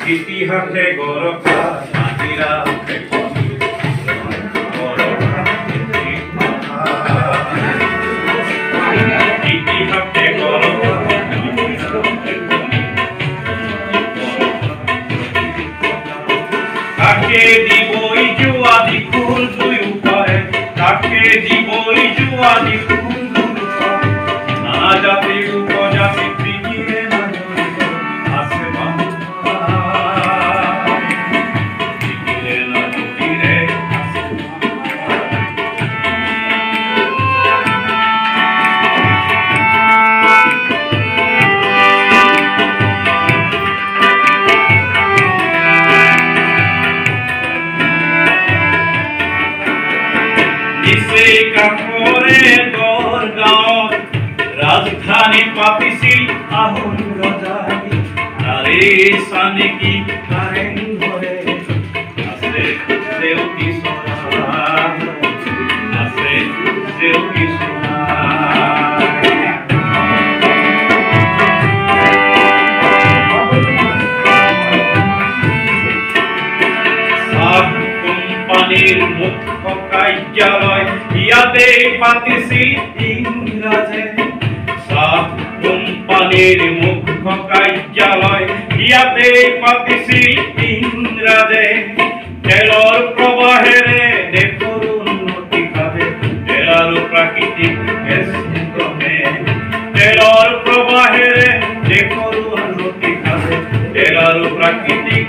ইতিহাসে গৰকা হাজিৰা ইতিহাসে গৰকা তাকে দিবই জোৱাদি ফুল দুয়োটাই তাকে দিবই জোৱাদি ফুল নানা জাতি উপজাতি পৃথিৱীৰে মাজত আছে কাষৰে গড়গাঁৱত ৰাজধানী পাতিছিল আহোম ৰজাই তাৰে চানেকি কাৰেংঘৰে আছে জেউতি চৰাই আছে জেউতি কোম্পানীৰ মুখ্য কাৰ্যালয় ইয়াতে পাতিছিল ইংৰাজে চাহ কোম্পানীৰ মুখ্য কাৰ্যালয় ইয়াতে পাতিছিল ইংৰাজে তেলৰ প্ৰবাহেৰে দেশৰ উন্নতি সাধে তেল আৰু প্ৰাকৃতিক গেছ নিগমে তেলৰ প্ৰবাহেৰে দেশৰ উন্নতি সাধে তেল আৰু প্ৰাকৃতিক